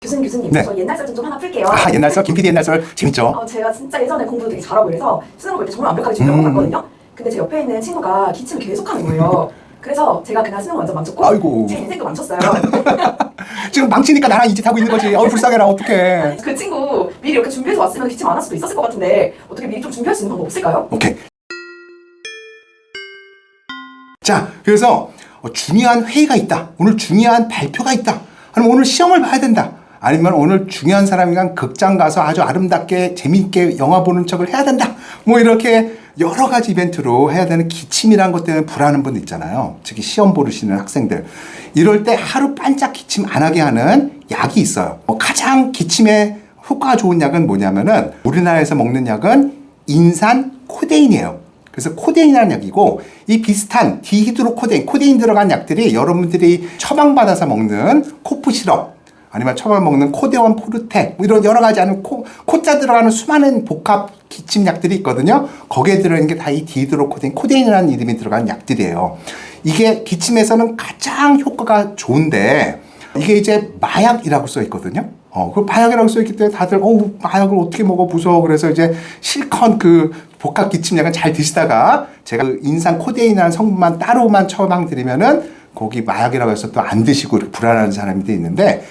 교수님, 네. 저 옛날 썰 좀 하나 풀게요. 아, 옛날 썰, 김 PD 옛날 썰 재밌죠? 제가 진짜 예전에 공부도 되게 잘하고 이래서 수능 볼 때 정말 완벽하게 준비하고 갔거든요. 근데 제 옆에 있는 친구가 기침을 계속 하는 거예요. 그래서 제가 그날 수능 완전 망쳤고 아이고. 제 인생도 망쳤어요. 지금 망치니까 나랑 이 짓 하고 있는 거지. 불쌍해라, 어떡해. 그 친구 미리 이렇게 준비해서 왔으면 기침 안 할 수도 있었을 것 같은데 어떻게 미리 좀 준비할 수 있는 방법 없을까요? 오케이. 자, 그래서 중요한 회의가 있다. 오늘 중요한 발표가 있다. 아니면 오늘 시험을 봐야 된다. 아니면 오늘 중요한 사람이랑 극장 가서 아주 아름답게 재미있게 영화 보는 척을 해야 된다. 뭐 이렇게 여러 가지 이벤트로 해야 되는 기침이라는 것 때문에 불안한 분 있잖아요. 특히 시험 보시는 학생들. 이럴 때 하루 반짝 기침 안 하게 하는 약이 있어요. 가장 기침에 효과가 좋은 약은 뭐냐면은 우리나라에서 먹는 약은 인산 코데인이에요. 그래서 코데인이라는 약이고 이 비슷한 디히드로코데인, 코데인 들어간 약들이 여러분들이 처방받아서 먹는 코프 시럽 아니면 처방 먹는 코데원 포르테 뭐 이런 여러 가지 아니면 코자 들어가는 수많은 복합 기침 약들이 있거든요. 거기에 들어있는 게 다 이 디히드로코데인, 코데인이라는 이름이 들어간 약들이에요. 이게 기침에서는 가장 효과가 좋은데 이게 이제 마약이라고 써 있거든요. 그 마약이라고 써 있기 때문에 다들 마약을 어떻게 먹어 무서워. 그래서 이제 실컷 그 복합 기침약은 잘 드시다가 제가 그 인산 코데인이라는 성분만 따로만 처방드리면은 거기 마약이라고 해서 또 안 드시고 이렇게 불안한 사람이 있는데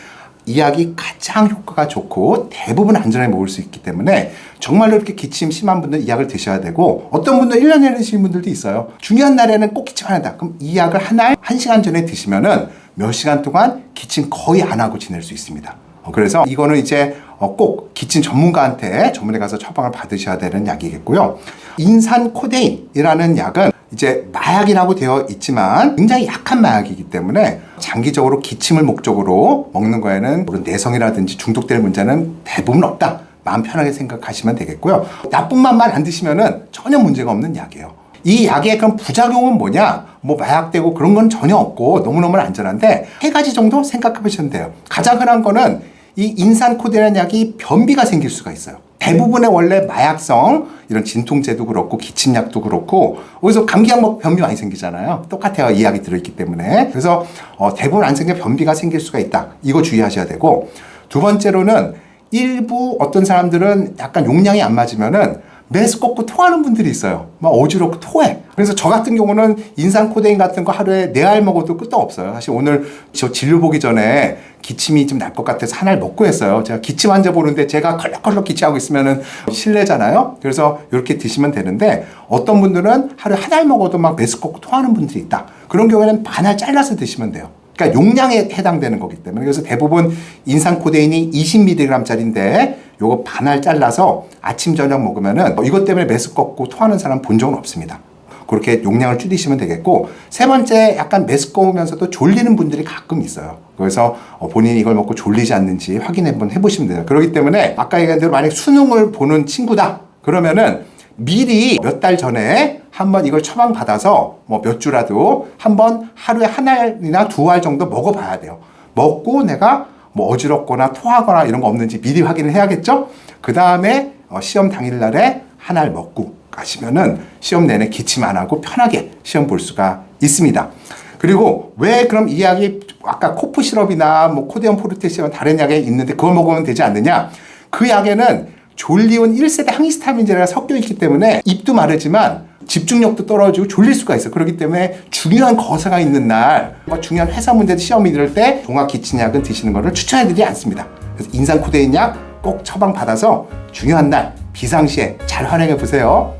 이 약이 가장 효과가 좋고 대부분 안전하게 먹을 수 있기 때문에 정말로 이렇게 기침 심한 분들은 이 약을 드셔야 되고 어떤 분들 1년 내내 드시는 분들도 있어요. 중요한 날에는 꼭 기침 안 한다. 그럼 이 약을 한 알 1시간 전에 드시면은 몇 시간 동안 기침 거의 안 하고 지낼 수 있습니다. 그래서 이거는 이제 꼭 기침 전문가한테 전문에 가서 처방을 받으셔야 되는 약이겠고요. 인산 코데인이라는 약은 이제 마약이라고 되어 있지만 굉장히 약한 마약이기 때문에 장기적으로 기침을 목적으로 먹는 거에는 내성이라든지 중독될 문제는 대부분 없다. 마음 편하게 생각하시면 되겠고요. 나쁜 맛만 안 드시면은 전혀 문제가 없는 약이에요. 이 약의 그럼 부작용은 뭐냐? 뭐 마약되고 그런 건 전혀 없고 너무너무 안전한데 3가지 정도 생각해 보시면 돼요. 가장 흔한 거는 이 인산코데라는 약이 변비가 생길 수가 있어요. 대부분의 원래 마약성 이런 진통제도 그렇고 기침약도 그렇고 어디서 감기약 먹고 변비 많이 생기잖아요. 똑같아요. 이 약이 들어있기 때문에. 그래서 대부분 안 생겨 변비가 생길 수가 있다. 이거 주의하셔야 되고 두 번째로는 일부 어떤 사람들은 약간 용량이 안 맞으면은 매스 꺾고 토하는 분들이 있어요. 막 어지럽고 토해. 그래서 저 같은 경우는 인산코데인 같은 거 하루에 4알 먹어도 끝도 없어요. 사실 오늘 저 진료 보기 전에 기침이 좀 날 것 같아서 한 알 먹고 했어요. 제가 기침 환자 보는데 제가 컬럭컬럭 기침하고 있으면은 실례잖아요. 그래서 이렇게 드시면 되는데 어떤 분들은 하루에 한 알 먹어도 막 매스 꺾고 토하는 분들이 있다. 그런 경우에는 반알 잘라서 드시면 돼요. 그러니까 용량에 해당되는 거기 때문에. 그래서 대부분 인산코데인이 20mg짜리인데 요거 반알 잘라서 아침 저녁 먹으면은 이것 때문에 메스 꺾고 토하는 사람 본 적은 없습니다. 그렇게 용량을 줄이시면 되겠고 세 번째 약간 메스 꺾으면서도 졸리는 분들이 가끔 있어요. 그래서 본인이 이걸 먹고 졸리지 않는지 확인 한번 해보시면 돼요. 그렇기 때문에 아까 얘기한 대로 만약 수능을 보는 친구다 그러면은 미리 몇 달 전에 한번 이걸 처방받아서 뭐 몇 주라도 한번 하루에 한 알이나 2알 정도 먹어봐야 돼요. 먹고 내가 뭐 어지럽거나 토하거나 이런 거 없는지 미리 확인을 해야겠죠? 그 다음에 시험 당일날에 한 알 먹고 가시면은 시험 내내 기침 안 하고 편하게 시험 볼 수가 있습니다. 그리고 왜 그럼 이 약이 아까 코프 시럽이나 뭐 코데온 포르테시온 다른 약에 있는데 그걸 먹으면 되지 않느냐? 그 약에는 졸리온 1세대 항히스타민제가 섞여 있기 때문에 입도 마르지만 집중력도 떨어지고 졸릴 수가 있어요. 그렇기 때문에 중요한 거사가 있는 날, 중요한 회사 문제 시험이 이럴 때 종합 기침약은 드시는 것을 추천해드리지 않습니다. 그래서 인산코데인 약 꼭 처방받아서 중요한 날, 비상시에 잘 활용해 보세요.